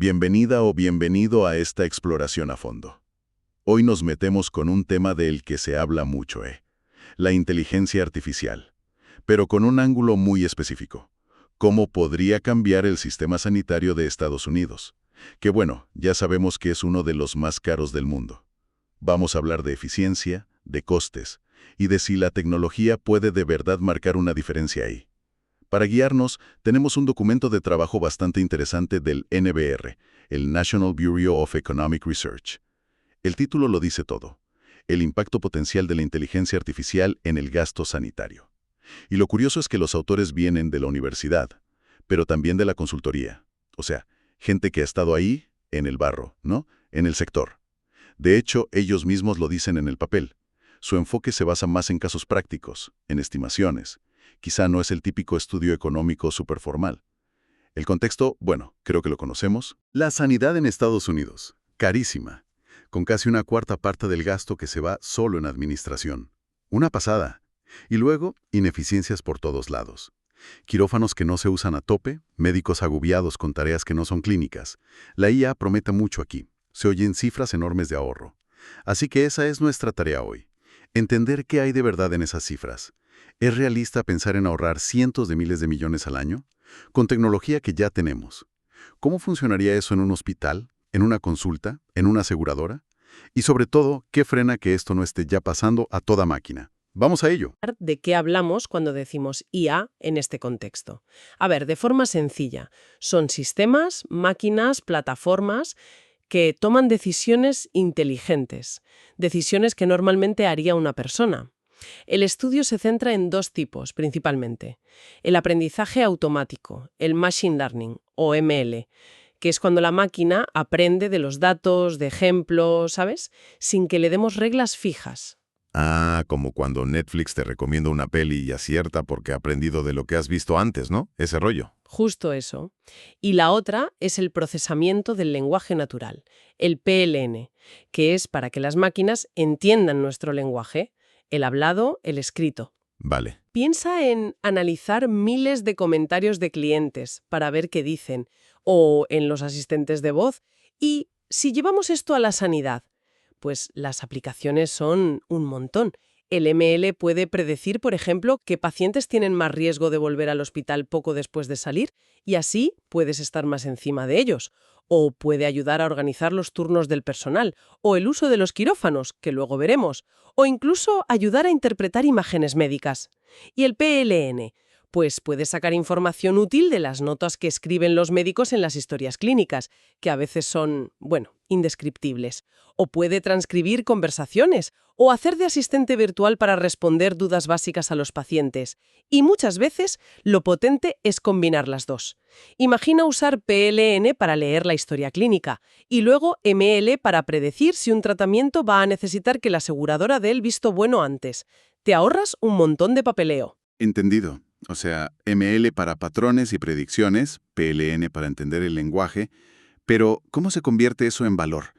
Bienvenida o bienvenido a esta exploración a fondo. Hoy nos metemos con un tema del que se habla mucho, la inteligencia artificial, pero con un ángulo muy específico. ¿Cómo podría cambiar el sistema sanitario de Estados Unidos? Que bueno, ya sabemos que es uno de los más caros del mundo. Vamos a hablar de eficiencia, de costes, y de si la tecnología puede de verdad marcar una diferencia ahí. Para guiarnos, tenemos un documento de trabajo bastante interesante del NBR, el National Bureau of Economic Research. El título lo dice todo: el impacto potencial de la inteligencia artificial en el gasto sanitario. Y lo curioso es que los autores vienen de la universidad, pero también de la consultoría. O sea, gente que ha estado ahí, en el barro, ¿no? En el sector. De hecho, ellos mismos lo dicen en el papel. Su enfoque se basa más en casos prácticos, en estimaciones. Quizá no es el típico estudio económico superformal. El contexto, bueno, creo que lo conocemos. La sanidad en Estados Unidos, carísima, con casi una cuarta parte del gasto que se va solo en administración. Una pasada. Y luego, ineficiencias por todos lados. Quirófanos que no se usan a tope, médicos agobiados con tareas que no son clínicas. La IA promete mucho aquí. Se oyen cifras enormes de ahorro. Así que esa es nuestra tarea hoy. Entender qué hay de verdad en esas cifras. ¿Es realista pensar en ahorrar cientos de miles de millones al año? Con tecnología que ya tenemos. ¿Cómo funcionaría eso en un hospital, en una consulta, en una aseguradora? Y sobre todo, ¿qué frena que esto no esté ya pasando a toda máquina? Vamos a ello. ¿De qué hablamos cuando decimos IA en este contexto? A ver, de forma sencilla, son sistemas, máquinas, plataformas que toman decisiones inteligentes, decisiones que normalmente haría una persona. El estudio se centra en dos tipos, principalmente. El aprendizaje automático, el Machine Learning, o ML, que es cuando la máquina aprende de los datos, de ejemplos, ¿sabes? Sin que le demos reglas fijas. Ah, como cuando Netflix te recomienda una peli y acierta porque ha aprendido de lo que has visto antes, ¿no? Ese rollo. Justo eso. Y la otra es el procesamiento del lenguaje natural, el PLN, que es para que las máquinas entiendan nuestro lenguaje, el hablado, el escrito. Vale. Piensa en analizar miles de comentarios de clientes para ver qué dicen, o en los asistentes de voz. Y si llevamos esto a la sanidad, pues las aplicaciones son un montón. El ML puede predecir, por ejemplo, qué pacientes tienen más riesgo de volver al hospital poco después de salir, y así puedes estar más encima de ellos. O puede ayudar a organizar los turnos del personal, o el uso de los quirófanos, que luego veremos, o incluso ayudar a interpretar imágenes médicas. Y el PLN, pues puede sacar información útil de las notas que escriben los médicos en las historias clínicas, que a veces son, bueno, indescriptibles. O puede transcribir conversaciones, o hacer de asistente virtual para responder dudas básicas a los pacientes. Y muchas veces, lo potente es combinar las dos. Imagina usar PLN para leer la historia clínica, y luego ML para predecir si un tratamiento va a necesitar que la aseguradora dé el visto bueno antes. Te ahorras un montón de papeleo. Entendido. O sea, ML para patrones y predicciones, PLN para entender el lenguaje. Pero, ¿cómo se convierte eso en valor?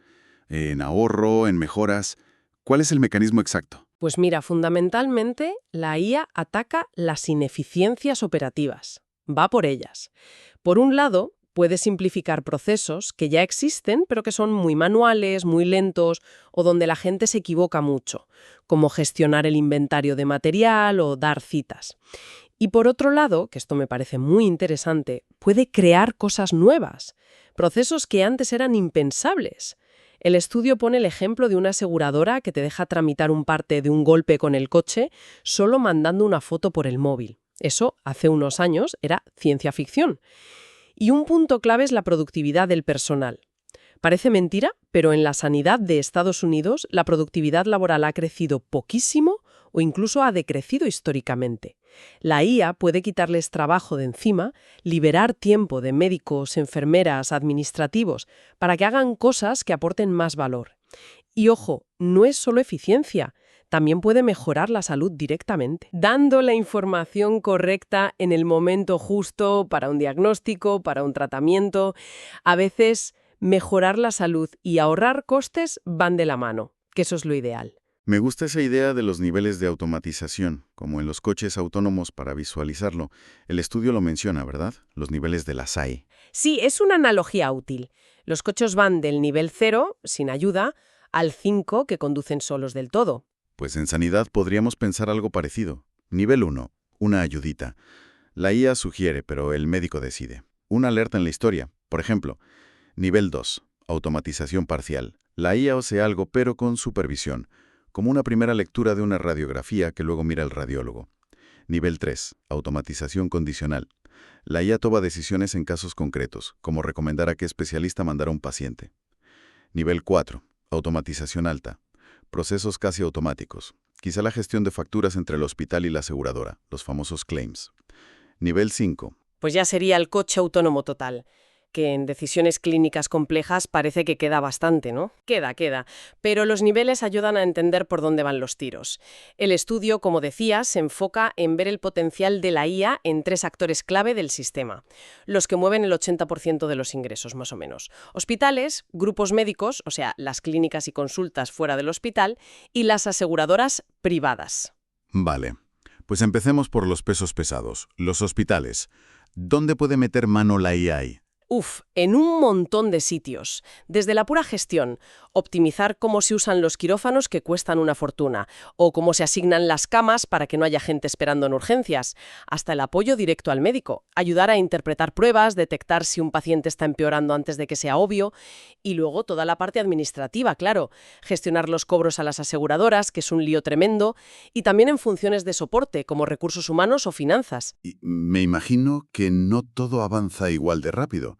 ¿En ahorro? ¿En mejoras? ¿Cuál es el mecanismo exacto? Pues mira, fundamentalmente la IA ataca las ineficiencias operativas. Va por ellas. Por un lado, puede simplificar procesos que ya existen, pero que son muy manuales, muy lentos o donde la gente se equivoca mucho, como gestionar el inventario de material o dar citas. Y por otro lado, que esto me parece muy interesante, puede crear cosas nuevas, procesos que antes eran impensables. El estudio pone el ejemplo de una aseguradora que te deja tramitar un parte de un golpe con el coche solo mandando una foto por el móvil. Eso, hace unos años, era ciencia ficción. Y un punto clave es la productividad del personal. Parece mentira, pero en la sanidad de Estados Unidos la productividad laboral ha crecido poquísimo o incluso ha decrecido históricamente. La IA puede quitarles trabajo de encima, liberar tiempo de médicos, enfermeras, administrativos, para que hagan cosas que aporten más valor. Y ojo, no es solo eficiencia, también puede mejorar la salud directamente, dando la información correcta en el momento justo para un diagnóstico, para un tratamiento. A veces, mejorar la salud y ahorrar costes van de la mano, que eso es lo ideal. Me gusta esa idea de los niveles de automatización, como en los coches autónomos para visualizarlo. El estudio lo menciona, ¿verdad? Los niveles de la SAE. Sí, es una analogía útil. Los coches van del nivel 0, sin ayuda, al 5, que conducen solos del todo. Pues en sanidad podríamos pensar algo parecido. Nivel 1, una ayudita. La IA sugiere, pero el médico decide. Una alerta en la historia. Por ejemplo, nivel 2, automatización parcial. La IA hace algo, pero con supervisión, como una primera lectura de una radiografía que luego mira el radiólogo. Nivel 3, automatización condicional. La IA toma decisiones en casos concretos, como recomendar a qué especialista mandar a un paciente. Nivel 4, automatización alta. Procesos casi automáticos. Quizá la gestión de facturas entre el hospital y la aseguradora, los famosos claims. Nivel 5. Pues ya sería el coche autónomo total, que en decisiones clínicas complejas parece que queda bastante, ¿no? Queda. Pero los niveles ayudan a entender por dónde van los tiros. El estudio, como decía, se enfoca en ver el potencial de la IA en 3 actores clave del sistema, los que mueven el 80% de los ingresos, más o menos. Hospitales, grupos médicos, o sea, las clínicas y consultas fuera del hospital, y las aseguradoras privadas. Vale. Pues empecemos por los pesos pesados, los hospitales. ¿Dónde puede meter mano la IA ahí? En un montón de sitios. Desde la pura gestión, optimizar cómo se usan los quirófanos que cuestan una fortuna, o cómo se asignan las camas para que no haya gente esperando en urgencias, hasta el apoyo directo al médico, ayudar a interpretar pruebas, detectar si un paciente está empeorando antes de que sea obvio, y luego toda la parte administrativa, claro, gestionar los cobros a las aseguradoras, que es un lío tremendo, y también en funciones de soporte, como recursos humanos o finanzas. Y me imagino que no todo avanza igual de rápido.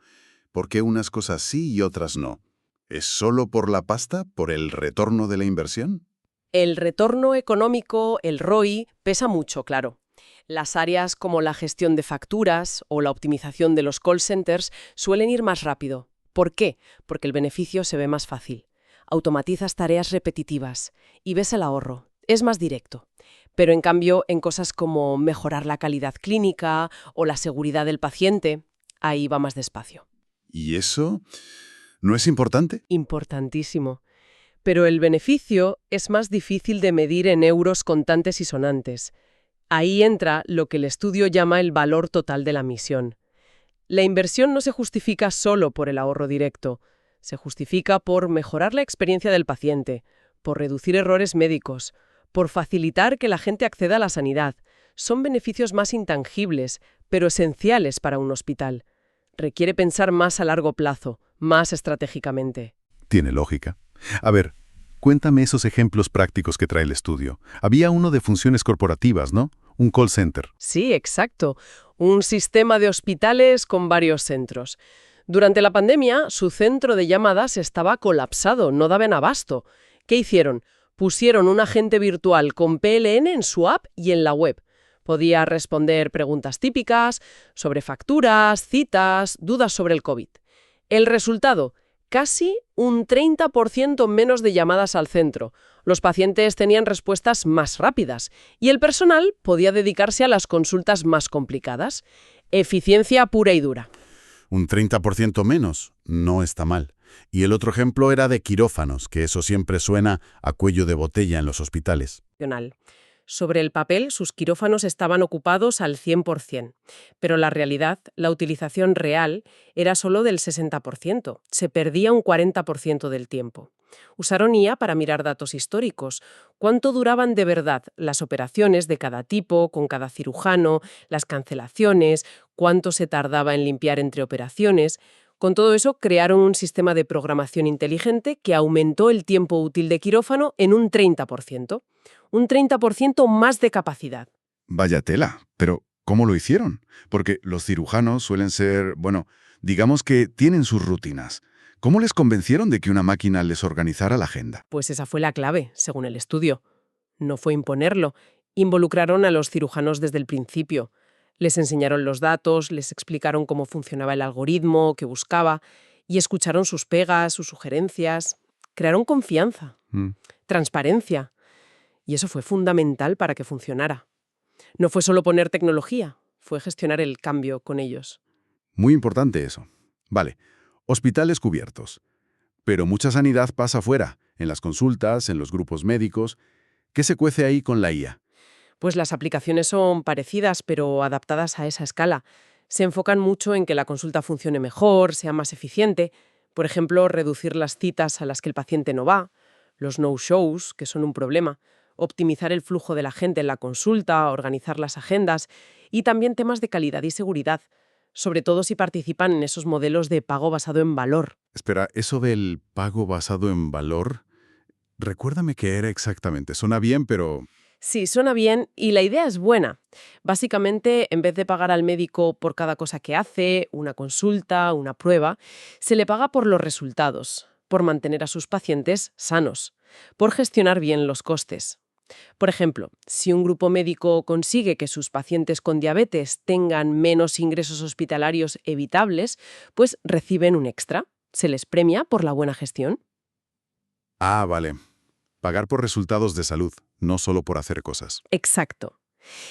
¿Por qué unas cosas sí y otras no? ¿Es solo por la pasta, por el retorno de la inversión? El retorno económico, el ROI, pesa mucho, claro. Las áreas como la gestión de facturas o la optimización de los call centers suelen ir más rápido. ¿Por qué? Porque el beneficio se ve más fácil. Automatizas tareas repetitivas y ves el ahorro. Es más directo. Pero en cambio, en cosas como mejorar la calidad clínica o la seguridad del paciente, ahí va más despacio. ¿Y eso no es importante? Importantísimo. Pero el beneficio es más difícil de medir en euros contantes y sonantes. Ahí entra lo que el estudio llama el valor total de la misión. La inversión no se justifica solo por el ahorro directo, se justifica por mejorar la experiencia del paciente, por reducir errores médicos, por facilitar que la gente acceda a la sanidad. Son beneficios más intangibles, pero esenciales para un hospital. Requiere pensar más a largo plazo, más estratégicamente. Tiene lógica. A ver, cuéntame esos ejemplos prácticos que trae el estudio. Había uno de funciones corporativas, ¿no? Un call center. Sí, exacto. Un sistema de hospitales con varios centros. Durante la pandemia, su centro de llamadas estaba colapsado, no daban abasto. ¿Qué hicieron? Pusieron un agente virtual con PLN en su app y en la web. Podía responder preguntas típicas sobre facturas, citas, dudas sobre el COVID. El resultado, casi un 30% menos de llamadas al centro. Los pacientes tenían respuestas más rápidas y el personal podía dedicarse a las consultas más complicadas. Eficiencia pura y dura. Un 30% menos. No está mal. Y el otro ejemplo era de quirófanos, que eso siempre suena a cuello de botella en los hospitales. Sobre el papel, sus quirófanos estaban ocupados al 100%, pero la realidad, la utilización real, era solo del 60%. Se perdía un 40% del tiempo. Usaron IA para mirar datos históricos. ¿Cuánto duraban de verdad las operaciones de cada tipo, con cada cirujano, las cancelaciones, cuánto se tardaba en limpiar entre operaciones? Con todo eso, crearon un sistema de programación inteligente que aumentó el tiempo útil de quirófano en un 30%. Un 30% más de capacidad. Vaya tela, pero ¿cómo lo hicieron? Porque los cirujanos suelen ser, bueno, digamos que tienen sus rutinas. ¿Cómo les convencieron de que una máquina les organizara la agenda? Pues esa fue la clave, según el estudio. No fue imponerlo. Involucraron a los cirujanos desde el principio. Les enseñaron los datos, les explicaron cómo funcionaba el algoritmo, qué buscaba, y escucharon sus pegas, sus sugerencias. Crearon confianza, transparencia. Y eso fue fundamental para que funcionara. No fue solo poner tecnología, fue gestionar el cambio con ellos. Muy importante eso. Vale, hospitales cubiertos. Pero mucha sanidad pasa afuera, en las consultas, en los grupos médicos. ¿Qué se cuece ahí con la IA? Pues las aplicaciones son parecidas, pero adaptadas a esa escala. Se enfocan mucho en que la consulta funcione mejor, sea más eficiente. Por ejemplo, reducir las citas a las que el paciente no va, los no-shows, que son un problema, optimizar el flujo de la gente en la consulta, organizar las agendas y también temas de calidad y seguridad, sobre todo si participan en esos modelos de pago basado en valor. Espera, eso del pago basado en valor, recuérdame qué era exactamente. Suena bien, pero... Sí, suena bien y la idea es buena. Básicamente, en vez de pagar al médico por cada cosa que hace, una consulta, una prueba, se le paga por los resultados, por mantener a sus pacientes sanos, por gestionar bien los costes. Por ejemplo, si un grupo médico consigue que sus pacientes con diabetes tengan menos ingresos hospitalarios evitables, pues reciben un extra. Se les premia por la buena gestión. Ah, vale. Pagar por resultados de salud, no solo por hacer cosas. Exacto.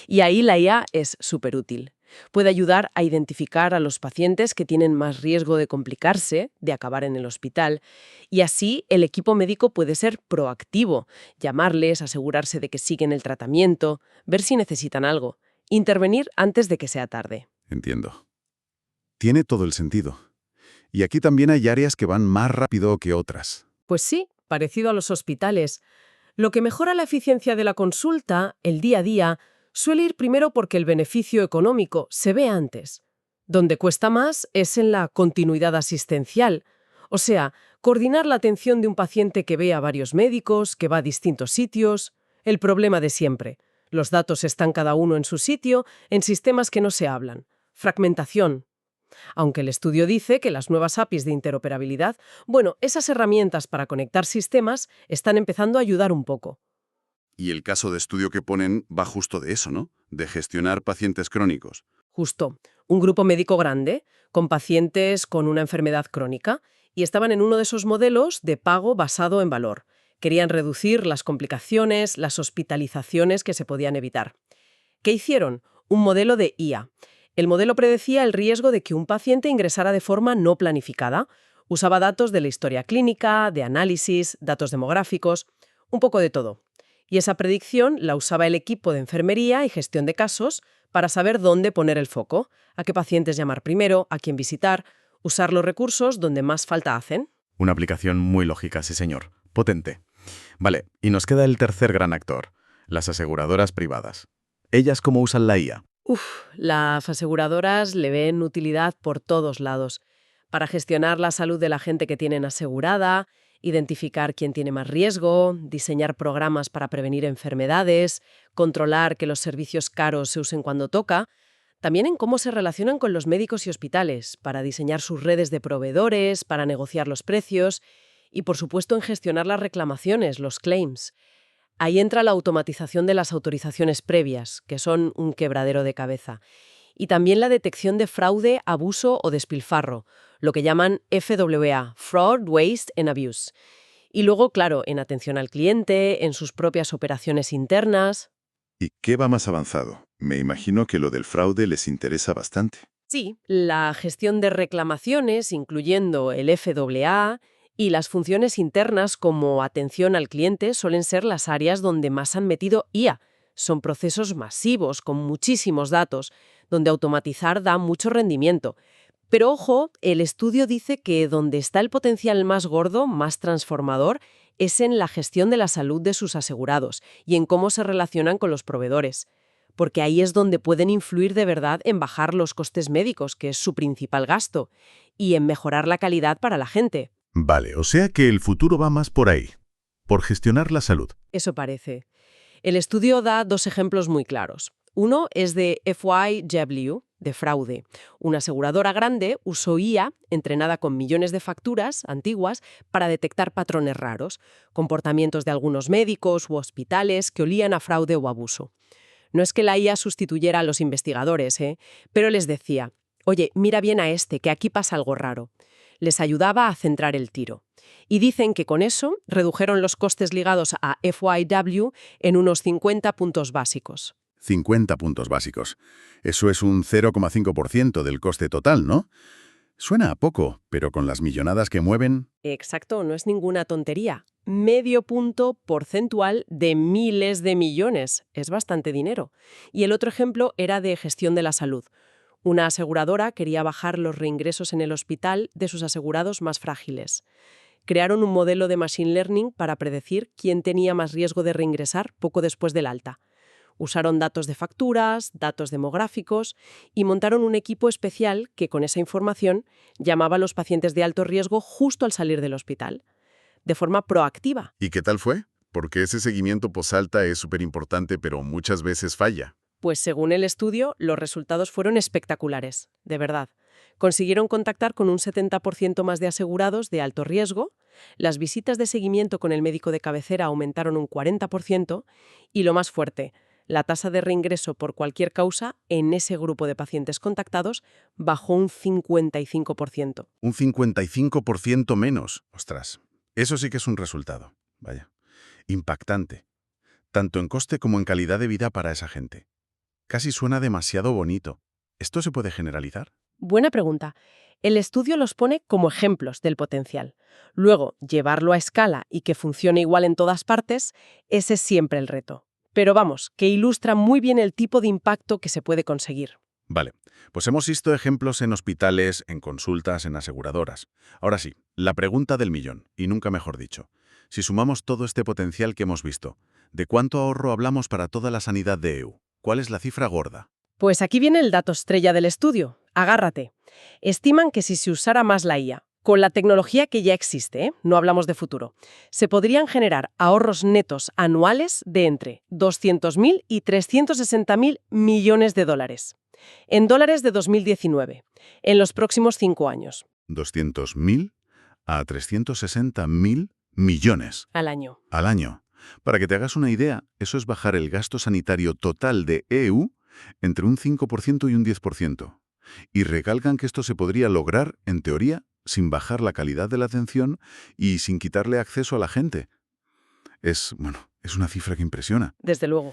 Y ahí la IA es súper útil. Puede ayudar a identificar a los pacientes que tienen más riesgo de complicarse, de acabar en el hospital, y así el equipo médico puede ser proactivo, llamarles, asegurarse de que siguen el tratamiento, ver si necesitan algo, intervenir antes de que sea tarde. Entiendo. Tiene todo el sentido. Y aquí también hay áreas que van más rápido que otras. Pues sí, parecido a los hospitales. Lo que mejora la eficiencia de la consulta, el día a día, suele ir primero porque el beneficio económico se ve antes. Donde cuesta más es en la continuidad asistencial, o sea, coordinar la atención de un paciente que ve a varios médicos, que va a distintos sitios, el problema de siempre. Los datos están cada uno en su sitio, en sistemas que no se hablan. Fragmentación. Aunque el estudio dice que las nuevas APIs de interoperabilidad, bueno, esas herramientas para conectar sistemas están empezando a ayudar un poco. Y el caso de estudio que ponen va justo de eso, ¿no? De gestionar pacientes crónicos. Justo, un grupo médico grande, con pacientes con una enfermedad crónica, y estaban en uno de esos modelos de pago basado en valor. Querían reducir las complicaciones, las hospitalizaciones que se podían evitar. ¿Qué hicieron? Un modelo de IA. El modelo predecía el riesgo de que un paciente ingresara de forma no planificada. Usaba datos de la historia clínica, de análisis, datos demográficos, un poco de todo. Y esa predicción la usaba el equipo de enfermería y gestión de casos para saber dónde poner el foco, a qué pacientes llamar primero, a quién visitar, usar los recursos donde más falta hacen. Una aplicación muy lógica, sí señor. Potente. Vale, y nos queda el tercer gran actor, las aseguradoras privadas. ¿Ellas cómo usan la IA? Las aseguradoras le ven utilidad por todos lados. Para gestionar la salud de la gente que tienen asegurada, identificar quién tiene más riesgo, diseñar programas para prevenir enfermedades, controlar que los servicios caros se usen cuando toca, también en cómo se relacionan con los médicos y hospitales, para diseñar sus redes de proveedores, para negociar los precios y, por supuesto, en gestionar las reclamaciones, los claims. Ahí entra la automatización de las autorizaciones previas, que son un quebradero de cabeza. Y también la detección de fraude, abuso o despilfarro, lo que llaman FWA, Fraud, Waste and Abuse. Y luego, claro, en atención al cliente, en sus propias operaciones internas. ¿Y qué va más avanzado? Me imagino que lo del fraude les interesa bastante. Sí, la gestión de reclamaciones, incluyendo el FWA, y las funciones internas como atención al cliente suelen ser las áreas donde más han metido IA. Son procesos masivos, con muchísimos datos, donde automatizar da mucho rendimiento. Pero ojo, el estudio dice que donde está el potencial más gordo, más transformador, es en la gestión de la salud de sus asegurados y en cómo se relacionan con los proveedores. Porque ahí es donde pueden influir de verdad en bajar los costes médicos, que es su principal gasto, y en mejorar la calidad para la gente. Vale, o sea que el futuro va más por ahí, por gestionar la salud. Eso parece. El estudio da dos ejemplos muy claros. Uno es de FYW, de fraude. Una aseguradora grande usó IA, entrenada con millones de facturas antiguas, para detectar patrones raros, comportamientos de algunos médicos u hospitales que olían a fraude o abuso. No es que la IA sustituyera a los investigadores, pero les decía, oye, mira bien a este, que aquí pasa algo raro. Les ayudaba a centrar el tiro. Y dicen que con eso redujeron los costes ligados a FYW en unos 50 puntos básicos. 50 puntos básicos. Eso es un 0,5% del coste total, ¿no? Suena a poco, pero con las millonadas que mueven... Exacto, no es ninguna tontería. Medio punto porcentual de miles de millones. Es bastante dinero. Y el otro ejemplo era de gestión de la salud. Una aseguradora quería bajar los reingresos en el hospital de sus asegurados más frágiles. Crearon un modelo de machine learning para predecir quién tenía más riesgo de reingresar poco después del alta. Usaron datos de facturas, datos demográficos y montaron un equipo especial que con esa información llamaba a los pacientes de alto riesgo justo al salir del hospital, de forma proactiva. ¿Y qué tal fue? Porque ese seguimiento posalta es súper importante, pero muchas veces falla. Pues según el estudio, los resultados fueron espectaculares, de verdad. Consiguieron contactar con un 70% más de asegurados de alto riesgo, las visitas de seguimiento con el médico de cabecera aumentaron un 40% y lo más fuerte, la tasa de reingreso por cualquier causa en ese grupo de pacientes contactados bajó un 55%. Un 55% menos. Ostras, eso sí que es un resultado. Vaya. Impactante. Tanto en coste como en calidad de vida para esa gente. Casi suena demasiado bonito. ¿Esto se puede generalizar? Buena pregunta. El estudio los pone como ejemplos del potencial. Luego, llevarlo a escala y que funcione igual en todas partes, ese es siempre el reto. Pero vamos, que ilustra muy bien el tipo de impacto que se puede conseguir. Vale, pues hemos visto ejemplos en hospitales, en consultas, en aseguradoras. Ahora sí, la pregunta del millón, y nunca mejor dicho. Si sumamos todo este potencial que hemos visto, ¿de cuánto ahorro hablamos para toda la sanidad de EU? ¿Cuál es la cifra gorda? Pues aquí viene el dato estrella del estudio. Agárrate. Estiman que si se usara más la IA, con la tecnología que ya existe, no hablamos de futuro, se podrían generar ahorros netos anuales de entre 200.000 y 360.000 millones de dólares. En dólares de 2019, en los próximos 5 años. 200.000 a 360.000 millones Al año. al año. Para que te hagas una idea, eso es bajar el gasto sanitario total de EU entre un 5% y un 10%. Y recalcan que esto se podría lograr, en teoría, sin bajar la calidad de la atención y sin quitarle acceso a la gente. Es una cifra que impresiona. Desde luego.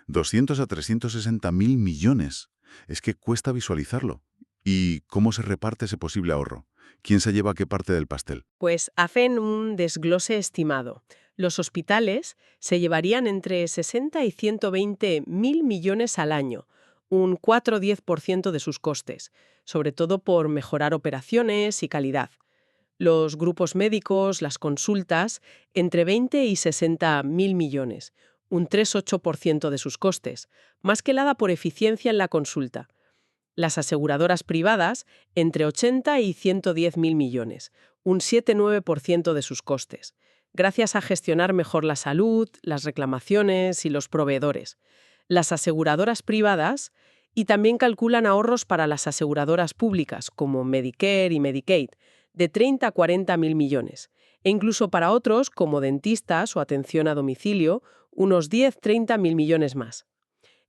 200 a 360.000 millones. Es que cuesta visualizarlo. ¿Y cómo se reparte ese posible ahorro? ¿Quién se lleva qué parte del pastel? Pues hacen un desglose estimado. Los hospitales se llevarían entre 60 y 120.000 millones al año, un 4 o 10% de sus costes, sobre todo por mejorar operaciones y calidad. Los grupos médicos, las consultas, entre 20 y 60.000 millones, un 3 o 8% de sus costes, más que nada por eficiencia en la consulta. Las aseguradoras privadas, entre 80 y 110.000 millones, un 7 o 9% de sus costes, gracias a gestionar mejor la salud, las reclamaciones y los proveedores. Las aseguradoras privadas y también calculan ahorros para las aseguradoras públicas, como Medicare y Medicaid, de 30 a 40.000 millones, e incluso para otros, como dentistas o atención a domicilio, unos 10-30.000 millones más.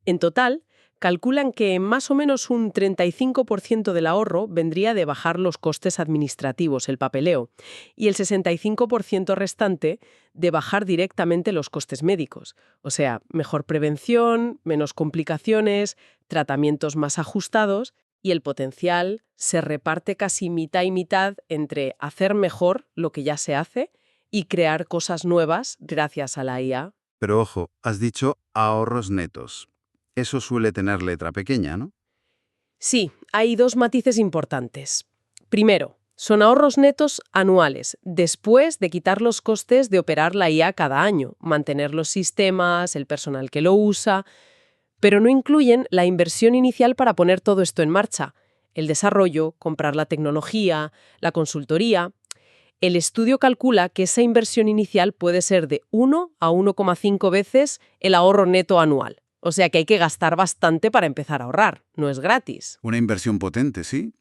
En total, calculan que más o menos un 35% del ahorro vendría de bajar los costes administrativos, el papeleo, y el 65% restante de bajar directamente los costes médicos. O sea, mejor prevención, menos complicaciones, tratamientos más ajustados, y el potencial se reparte casi mitad y mitad entre hacer mejor lo que ya se hace y crear cosas nuevas gracias a la IA. Pero ojo, has dicho ahorros netos. Eso suele tener letra pequeña, ¿no? Sí, hay dos matices importantes. Primero, son ahorros netos anuales, después de quitar los costes de operar la IA cada año, mantener los sistemas, el personal que lo usa, pero no incluyen la inversión inicial para poner todo esto en marcha, el desarrollo, comprar la tecnología, la consultoría. El estudio calcula que esa inversión inicial puede ser de 1 a 1,5 veces el ahorro neto anual. O sea que hay que gastar bastante para empezar a ahorrar, no es gratis. Una inversión potente, ¿sí?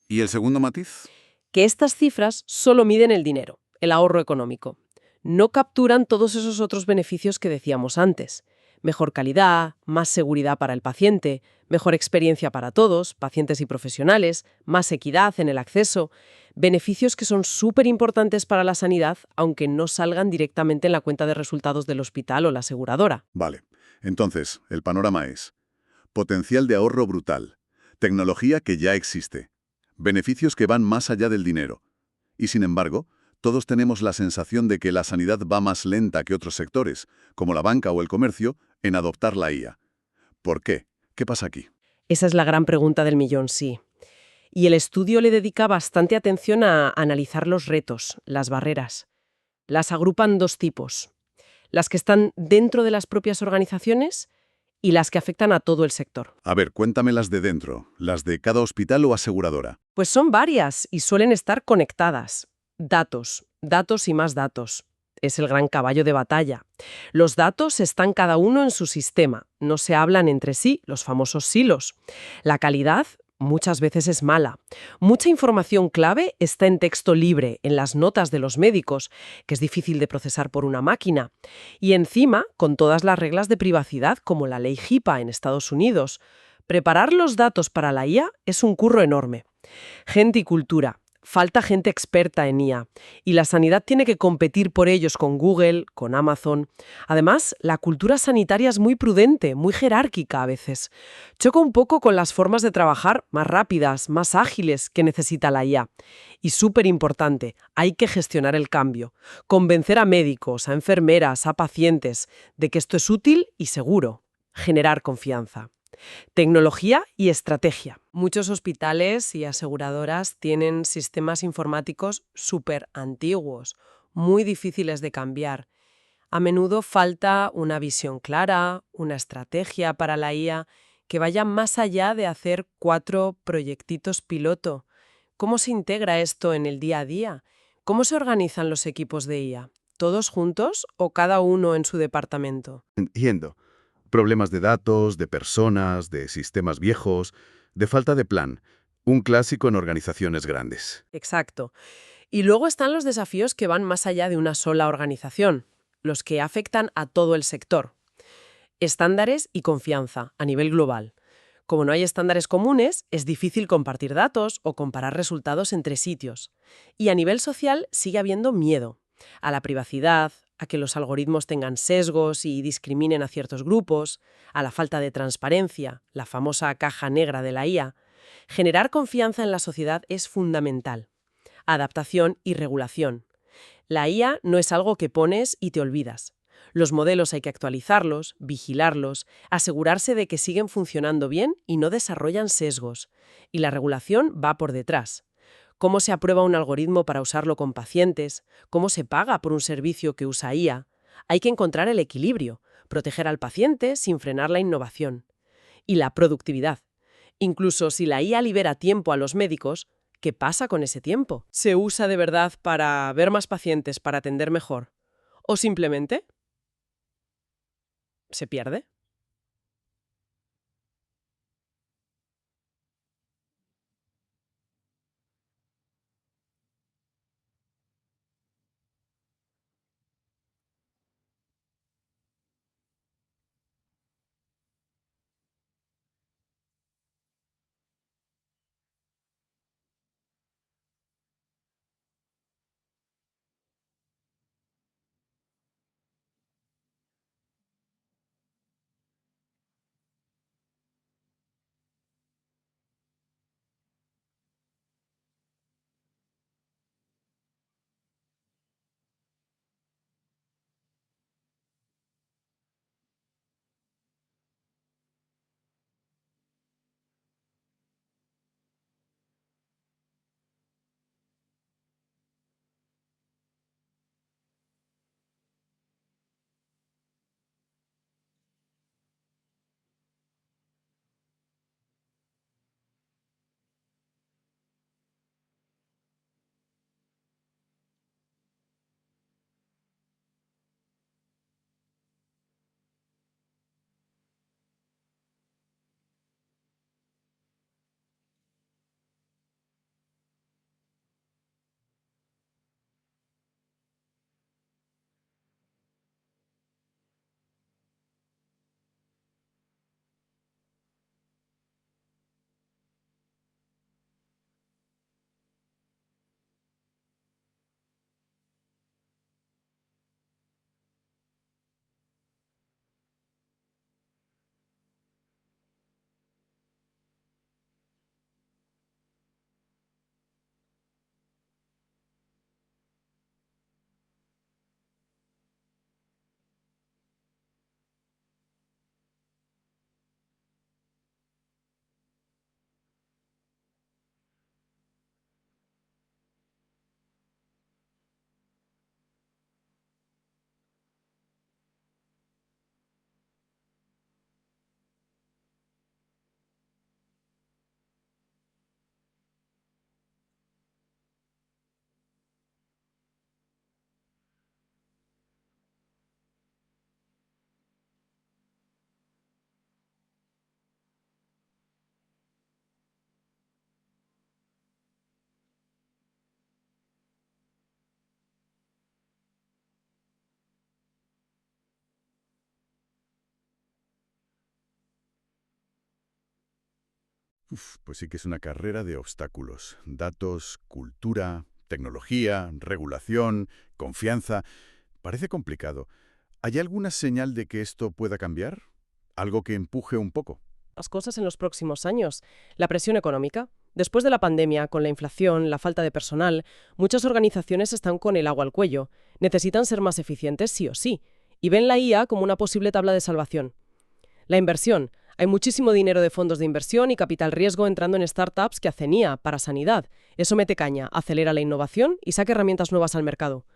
¿Y el segundo matiz? Que estas cifras solo miden el dinero, el ahorro económico. No capturan todos esos otros beneficios que decíamos antes. Mejor calidad, más seguridad para el paciente, mejor experiencia para todos, pacientes y profesionales, más equidad en el acceso, beneficios que son súper importantes para la sanidad, aunque no salgan directamente en la cuenta de resultados del hospital o la aseguradora. Vale. Entonces, el panorama es: potencial de ahorro brutal, tecnología que ya existe, beneficios que van más allá del dinero. Y sin embargo, todos tenemos la sensación de que la sanidad va más lenta que otros sectores, como la banca o el comercio, en adoptar la IA. ¿Por qué? ¿Qué pasa aquí? Esa es la gran pregunta del millón, sí. Y el estudio le dedica bastante atención a analizar los retos, las barreras. Las agrupan dos tipos: las que están dentro de las propias organizaciones y las que afectan a todo el sector. A ver, cuéntame las de dentro, las de cada hospital o aseguradora. Pues son varias y suelen estar conectadas. Datos, datos y más datos. Es el gran caballo de batalla. Los datos están cada uno en su sistema, no se hablan entre sí, los famosos silos. La calidad muchas veces es mala. Mucha información clave está en texto libre, en las notas de los médicos, que es difícil de procesar por una máquina. Y encima, con todas las reglas de privacidad, como la ley HIPAA en Estados Unidos. Preparar los datos para la IA es un curro enorme. Gente y cultura. Falta gente experta en IA. Y la sanidad tiene que competir por ellos con Google, con Amazon. Además, la cultura sanitaria es muy prudente, muy jerárquica a veces. Choca un poco con las formas de trabajar más rápidas, más ágiles que necesita la IA. Y súper importante, hay que gestionar el cambio. Convencer a médicos, a enfermeras, a pacientes de que esto es útil y seguro. Generar confianza. Tecnología y estrategia. Muchos hospitales y aseguradoras tienen sistemas informáticos súper antiguos, muy difíciles de cambiar. A menudo falta una visión clara, una estrategia para la IA que vaya más allá de hacer 4 proyectitos piloto. ¿Cómo se integra esto en el día a día? ¿Cómo se organizan los equipos de IA? ¿Todos juntos o cada uno en su departamento? Entiendo. Problemas de datos, de personas, de sistemas viejos, de falta de plan. Un clásico en organizaciones grandes. Exacto. Y luego están los desafíos que van más allá de una sola organización, los que afectan a todo el sector. Estándares y confianza a nivel global. Como no hay estándares comunes, es difícil compartir datos o comparar resultados entre sitios. Y a nivel social sigue habiendo miedo a la privacidad, a que los algoritmos tengan sesgos y discriminen a ciertos grupos, a la falta de transparencia, la famosa caja negra de la IA. Generar confianza en la sociedad es fundamental. Adaptación y regulación. La IA no es algo que pones y te olvidas. Los modelos hay que actualizarlos, vigilarlos, asegurarse de que siguen funcionando bien y no desarrollan sesgos. Y la regulación va por detrás. ¿Cómo se aprueba un algoritmo para usarlo con pacientes? ¿Cómo se paga por un servicio que usa IA? Hay que encontrar el equilibrio, proteger al paciente sin frenar la innovación. Y la productividad. Incluso si la IA libera tiempo a los médicos, ¿qué pasa con ese tiempo? ¿Se usa de verdad para ver más pacientes, para atender mejor? ¿O simplemente se pierde? Pues sí que es una carrera de obstáculos. Datos, cultura, tecnología, regulación, confianza. Parece complicado. ¿Hay alguna señal de que esto pueda cambiar? ¿Algo que empuje un poco? Las cosas en los próximos años. La presión económica. Después de la pandemia, con la inflación, la falta de personal, muchas organizaciones están con el agua al cuello. Necesitan ser más eficientes sí o sí. Y ven la IA como una posible tabla de salvación. La inversión. Hay muchísimo dinero de fondos de inversión y capital riesgo entrando en startups que hacen IA para sanidad. Eso mete caña, acelera la innovación y saca herramientas nuevas al mercado.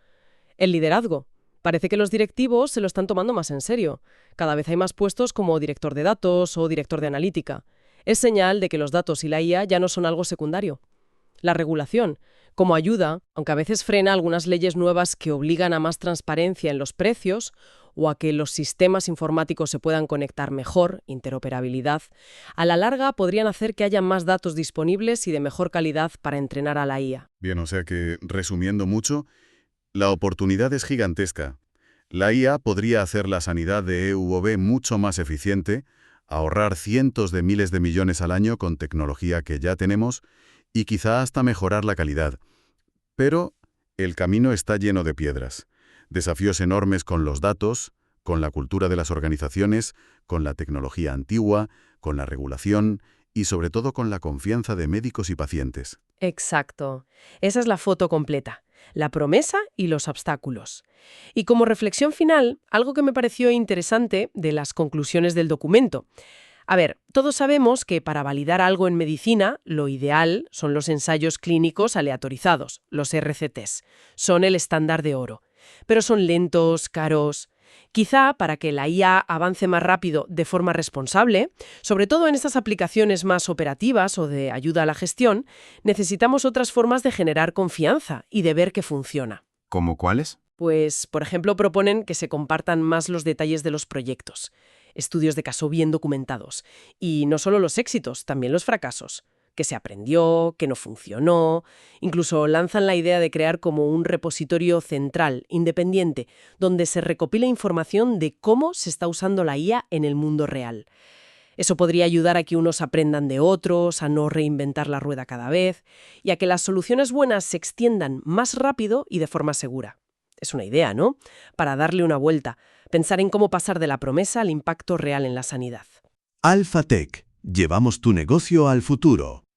El liderazgo. Parece que los directivos se lo están tomando más en serio. Cada vez hay más puestos como director de datos o director de analítica. Es señal de que los datos y la IA ya no son algo secundario. La regulación, como ayuda, aunque a veces frena algunas leyes nuevas que obligan a más transparencia en los precios o a que los sistemas informáticos se puedan conectar mejor, interoperabilidad, a la larga podrían hacer que haya más datos disponibles y de mejor calidad para entrenar a la IA. Bien, o sea que, resumiendo mucho, la oportunidad es gigantesca. La IA podría hacer la sanidad de EUV mucho más eficiente, ahorrar cientos de miles de millones al año con tecnología que ya tenemos y quizá hasta mejorar la calidad. Pero el camino está lleno de piedras. Desafíos enormes con los datos, con la cultura de las organizaciones, con la tecnología antigua, con la regulación y sobre todo con la confianza de médicos y pacientes. Exacto. Esa es la foto completa. La promesa y los obstáculos. Y como reflexión final, algo que me pareció interesante de las conclusiones del documento. A ver, todos sabemos que para validar algo en medicina, lo ideal son los ensayos clínicos aleatorizados, los RCTs. Son el estándar de oro. Pero son lentos, caros. Quizá para que la IA avance más rápido de forma responsable, sobre todo en estas aplicaciones más operativas o de ayuda a la gestión, necesitamos otras formas de generar confianza y de ver que funciona. ¿Cómo cuáles? Pues, por ejemplo, proponen que se compartan más los detalles de los proyectos, estudios de caso bien documentados, y no solo los éxitos, también los fracasos. Que se aprendió, que no funcionó. Incluso lanzan la idea de crear como un repositorio central, independiente, donde se recopila información de cómo se está usando la IA en el mundo real. Eso podría ayudar a que unos aprendan de otros, a no reinventar la rueda cada vez, y a que las soluciones buenas se extiendan más rápido y de forma segura. Es una idea, ¿no? Para darle una vuelta, pensar en cómo pasar de la promesa al impacto real en la sanidad. Alpha Tech. Llevamos tu negocio al futuro.